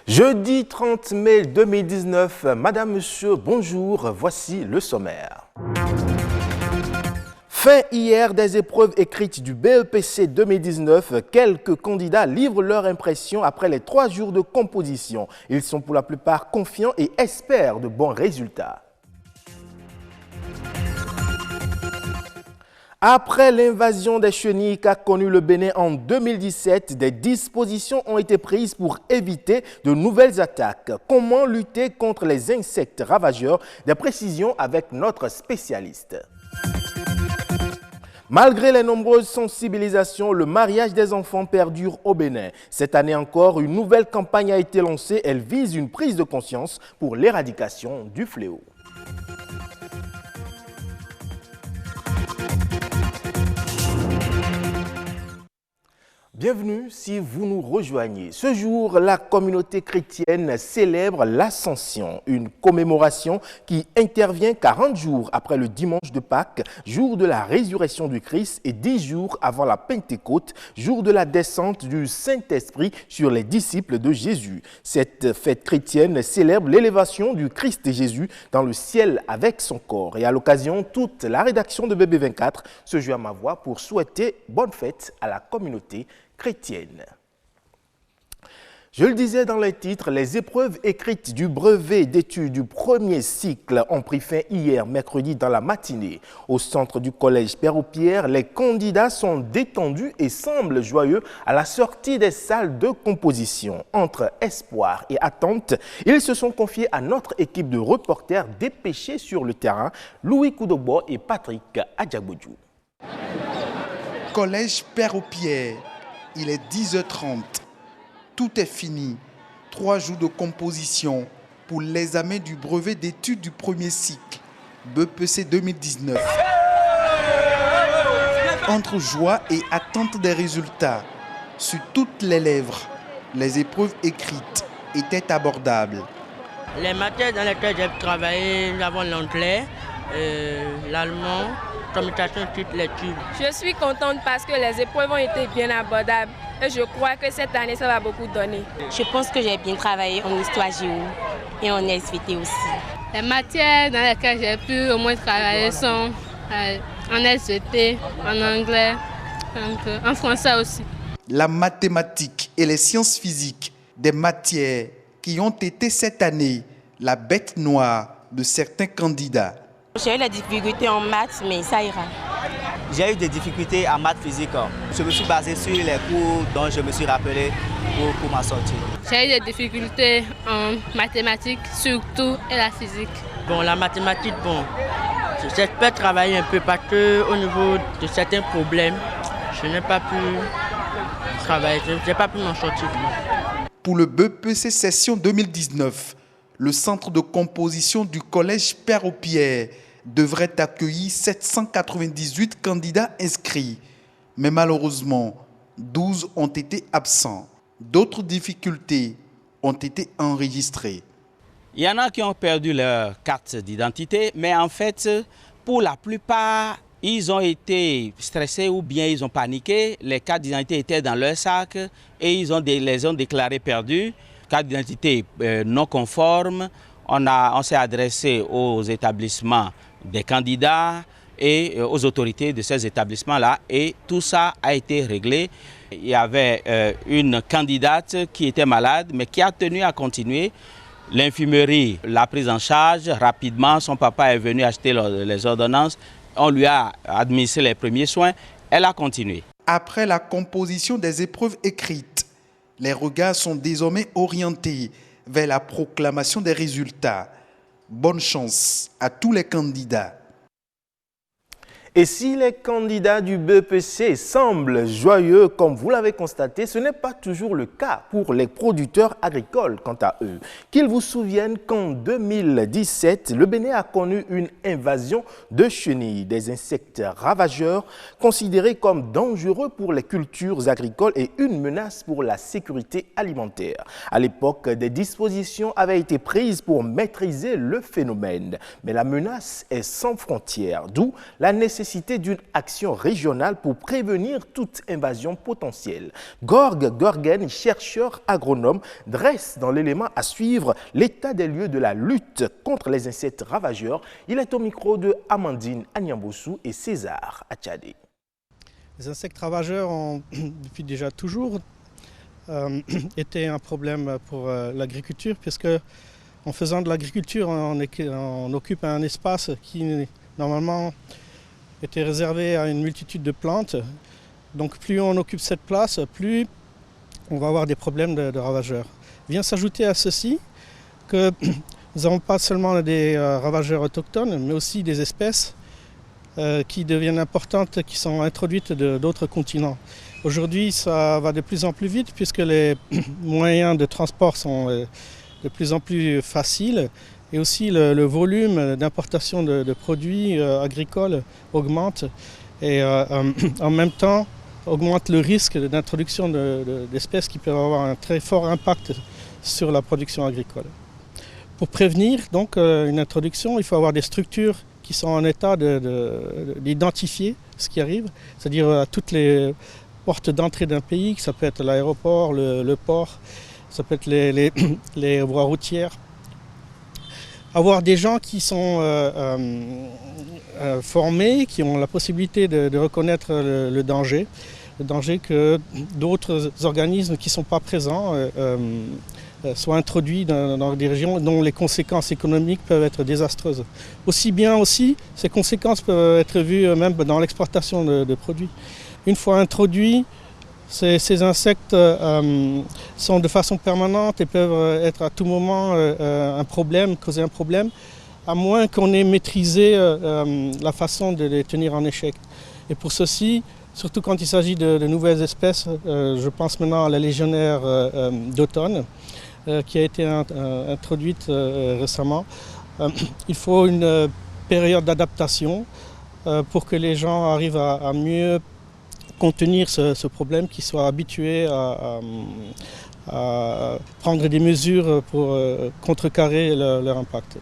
Jeudi 30 mai 2019, Madame, Monsieur, bonjour, voici le sommaire. Fin hier des épreuves écrites du BEPC 2019, quelques candidats livrent leur impression après les 3 jours de composition. Ils sont pour la plupart confiants et espèrent de bons résultats. Après l'invasion des chenilles qu'a connue le Bénin en 2017, des dispositions ont été prises pour éviter de nouvelles attaques. Comment lutter contre les insectes ravageurs? Des précisions avec notre spécialiste. Malgré les nombreuses sensibilisations, le mariage des enfants perdure au Bénin. Cette année encore, une nouvelle campagne a été lancée. Elle vise une prise de conscience pour l'éradication du fléau. Bienvenue si vous nous rejoignez. Ce jour, la communauté chrétienne célèbre l'Ascension, une commémoration qui intervient 40 jours après le dimanche de Pâques, jour de la résurrection du Christ, et 10 jours avant la Pentecôte, jour de la descente du Saint-Esprit sur les disciples de Jésus. Cette fête chrétienne célèbre l'élévation du Christ Jésus dans le ciel avec son corps. Et à l'occasion, toute la rédaction de BB24 se joint à ma voix pour souhaiter bonne fête à la communauté chrétienne. Je le disais dans les titres, les épreuves écrites du brevet d'études du premier cycle ont pris fin hier, mercredi, dans la matinée. Au centre du collège Père-aux-Pierre, les candidats sont détendus et semblent joyeux à la sortie des salles de composition. Entre espoir et attente, ils se sont confiés à notre équipe de reporters dépêchés sur le terrain, Louis Koudobo et Patrick Adjagbodjou. Collège Père-aux-Pierre. Il est 10h30. Tout est fini. 3 jours de composition pour l'examen du brevet d'études du premier cycle, BEPC 2019. Entre joie et attente des résultats, sur toutes les lèvres, les épreuves écrites étaient abordables. Les matières dans lesquelles j'ai travaillé, nous avons l'anglais, l'allemand, communication, toutes les études. Je suis contente parce que les épreuves ont été bien abordables et je crois que cette année, ça va beaucoup donner. Je pense que j'ai bien travaillé en histoire géo et en SVT aussi. Les matières dans lesquelles j'ai pu au moins travailler sont en SVT, en anglais, en français aussi. La mathématique et les sciences physiques, des matières qui ont été cette année la bête noire de certains candidats. J'ai eu la difficulté en maths, mais ça ira. J'ai eu des difficultés en maths physique. Je me suis basé sur les cours dont je me suis rappelé pour m'en sortir. J'ai eu des difficultés en mathématiques, surtout, et la physique. Bon, la mathématique, bon, j'espère travailler un peu parce qu'au niveau de certains problèmes, je n'ai pas pu travailler, je n'ai pas pu m'en sortir. Pour le BEPC session 2019, le centre de composition du collège Père-aux-Pierre devrait accueillir 798 candidats inscrits. Mais malheureusement, 12 ont été absents. D'autres difficultés ont été enregistrées. Il y en a qui ont perdu leur carte d'identité, mais en fait, pour la plupart, ils ont été stressés ou bien ils ont paniqué. Les cartes d'identité étaient dans leur sac et ils les ont déclarées perdues. Carte d'identité non conforme. On s'est adressé aux établissements des candidats et aux autorités de ces établissements-là et tout ça a été réglé. Il y avait une candidate qui était malade mais qui a tenu à continuer. L'infirmerie l'a prise en charge rapidement, son papa est venu acheter les ordonnances, on lui a administré les premiers soins, elle a continué. Après la composition des épreuves écrites, les regards sont désormais orientés vers la proclamation des résultats. Bonne chance à tous les candidats. Et si les candidats du BEPC semblent joyeux, comme vous l'avez constaté, ce n'est pas toujours le cas pour les producteurs agricoles quant à eux. Qu'ils vous souviennent qu'en 2017, le Bénin a connu une invasion de chenilles, des insectes ravageurs considérés comme dangereux pour les cultures agricoles et une menace pour la sécurité alimentaire. À l'époque, des dispositions avaient été prises pour maîtriser le phénomène. Mais la menace est sans frontières, d'où la nécessité nécessité d'une action régionale pour prévenir toute invasion potentielle. Gorg Gorgen, chercheur agronome, dresse dans l'élément à suivre l'état des lieux de la lutte contre les insectes ravageurs. Il est au micro de Amandine Agnamboussou et César Achadé. Les insectes ravageurs ont depuis déjà toujours été un problème pour l'agriculture, puisque en faisant de l'agriculture, on occupe un espace qui normalement était réservé à une multitude de plantes. Donc plus on occupe cette place, plus on va avoir des problèmes de ravageurs. Vient s'ajouter à ceci que nous n'avons pas seulement des ravageurs autochtones, mais aussi des espèces qui deviennent importantes, qui sont introduites d'autres continents. Aujourd'hui, ça va de plus en plus vite puisque les moyens de transport sont de plus en plus faciles et aussi le volume d'importation de produits agricoles augmente et en même temps augmente le risque d'introduction d'espèces qui peuvent avoir un très fort impact sur la production agricole. Pour prévenir donc une introduction, il faut avoir des structures qui sont en état d'identifier ce qui arrive, c'est-à-dire à toutes les portes d'entrée d'un pays, ça peut être l'aéroport, le port, ça peut être les voies routières. Avoir des gens qui sont formés, qui ont la possibilité de reconnaître le danger que d'autres organismes qui ne sont pas présents soient introduits dans des régions dont les conséquences économiques peuvent être désastreuses. Aussi bien aussi, ces conséquences peuvent être vues même dans l'exportation de produits. Une fois introduits, ces insectes sont de façon permanente et peuvent être à tout moment causer un problème, à moins qu'on ait maîtrisé la façon de les tenir en échec. Et pour ceci, surtout quand il s'agit de nouvelles espèces, je pense maintenant à la légionnaire d'automne, qui a été introduite récemment. Il faut une période d'adaptation pour que les gens arrivent à mieux contenir ce problème, qu'ils soient habitués à prendre des mesures pour contrecarrer leur impact.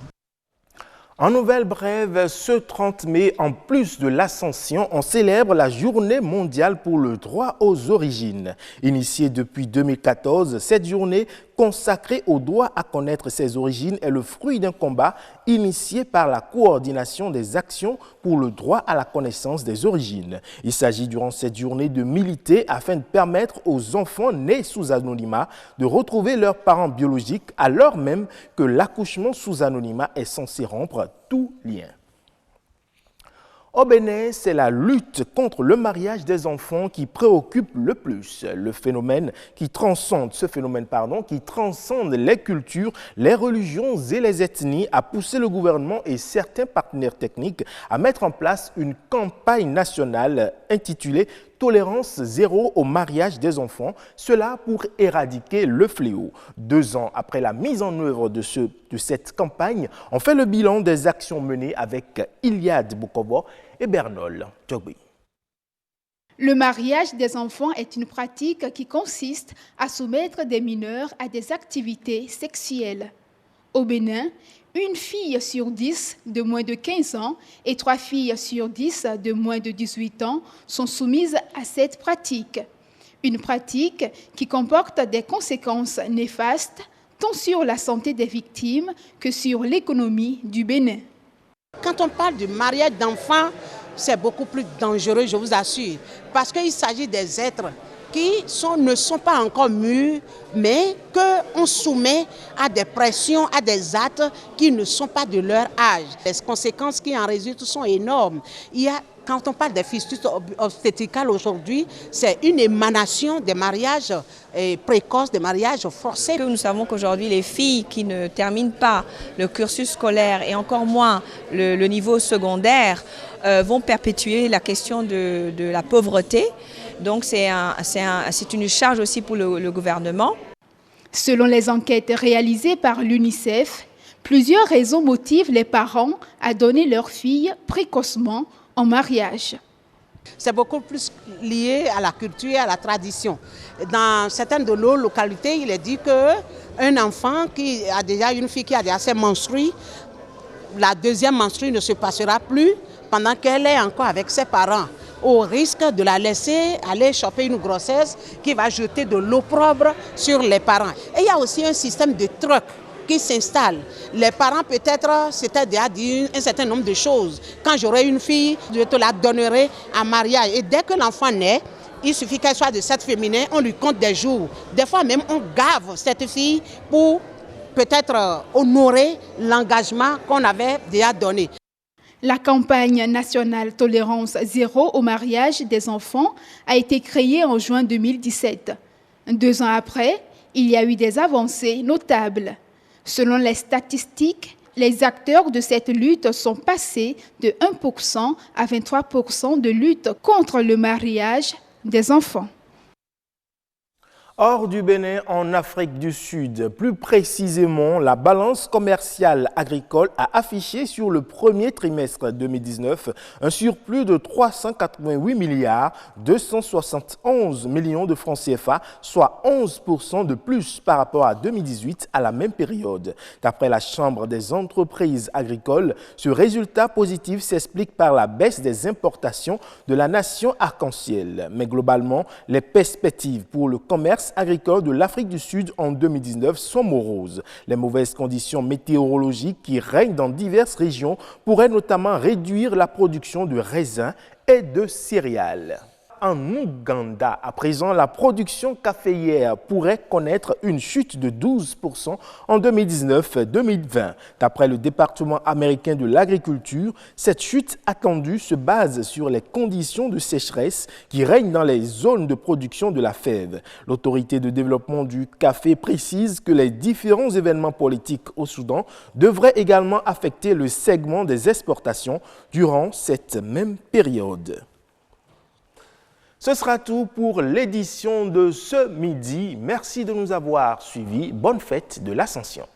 En nouvelle brève, ce 30 mai, en plus de l'Ascension, on célèbre la Journée mondiale pour le droit aux origines. Initiée depuis 2014, cette journée consacrée au droit à connaître ses origines est le fruit d'un combat initié par la coordination des actions pour le droit à la connaissance des origines. Il s'agit durant cette journée de militer afin de permettre aux enfants nés sous anonymat de retrouver leurs parents biologiques alors même que l'accouchement sous anonymat est censé rompre tout lien. Au Bénin, c'est la lutte contre le mariage des enfants qui préoccupe le plus. Ce phénomène qui transcende les cultures, les religions et les ethnies a poussé le gouvernement et certains partenaires techniques à mettre en place une campagne nationale intitulée Tolérance zéro au mariage des enfants, cela pour éradiquer le fléau. 2 ans après la mise en œuvre de cette campagne, on fait le bilan des actions menées avec Iliad Boukobo et Bernol Tchogbi. Le mariage des enfants est une pratique qui consiste à soumettre des mineurs à des activités sexuelles. Au Bénin, une fille sur 10 de moins de 15 ans et 3 filles sur 10 de moins de 18 ans sont soumises à cette pratique. Une pratique qui comporte des conséquences néfastes tant sur la santé des victimes que sur l'économie du Bénin. Quand on parle du mariage d'enfants, c'est beaucoup plus dangereux, je vous assure, parce qu'il s'agit des êtres qui ne sont pas encore mûrs, mais qu'on soumet à des pressions, à des actes qui ne sont pas de leur âge. Les conséquences qui en résultent sont énormes. Quand on parle des fistules obstétricales aujourd'hui, c'est une émanation des mariages précoces, des mariages forcés. Nous savons qu'aujourd'hui, les filles qui ne terminent pas le cursus scolaire et encore moins le niveau secondaire vont perpétuer la question de la pauvreté. Donc c'est une charge aussi pour le gouvernement. Selon les enquêtes réalisées par l'UNICEF, plusieurs raisons motivent les parents à donner leurs filles précocement en mariage. C'est beaucoup plus lié à la culture et à la tradition. Dans certaines de nos localités, il est dit qu'un enfant qui a déjà une fille qui a déjà menstrué, la deuxième menstruée ne se passera plus pendant qu'elle est encore avec ses parents, au risque de la laisser aller choper une grossesse qui va jeter de l'opprobre sur les parents. Et il y a aussi un système de truc qui s'installe. Les parents peut-être s'étaient déjà dit un certain nombre de choses. Quand j'aurai une fille, je te la donnerai en mariage. Et dès que l'enfant naît, il suffit qu'elle soit de sexe féminin, on lui compte des jours. Des fois même, on gave cette fille pour peut-être honorer l'engagement qu'on avait déjà donné. La campagne nationale Tolérance Zéro au mariage des enfants a été créée en juin 2017. 2 ans après, il y a eu des avancées notables. Selon les statistiques, les acteurs de cette lutte sont passés de 1% à 23% de lutte contre le mariage des enfants. Hors du Bénin, en Afrique du Sud, plus précisément, la balance commerciale agricole a affiché sur le premier trimestre 2019 un surplus de 388 milliards 271 millions de francs CFA, soit 11% de plus par rapport à 2018 à la même période. D'après la Chambre des entreprises agricoles, ce résultat positif s'explique par la baisse des importations de la nation arc-en-ciel. Mais globalement, les perspectives pour le commerce agricole de l'Afrique du Sud en 2019 sont moroses. Les mauvaises conditions météorologiques qui règnent dans diverses régions pourraient notamment réduire la production de raisins et de céréales. En Ouganda, à présent, la production caféière pourrait connaître une chute de 12% en 2019-2020. D'après le département américain de l'agriculture, cette chute attendue se base sur les conditions de sécheresse qui règnent dans les zones de production de la fève. L'autorité de développement du café précise que les différents événements politiques au Soudan devraient également affecter le segment des exportations durant cette même période. Ce sera tout pour l'édition de ce midi. Merci de nous avoir suivis. Bonne fête de l'Ascension.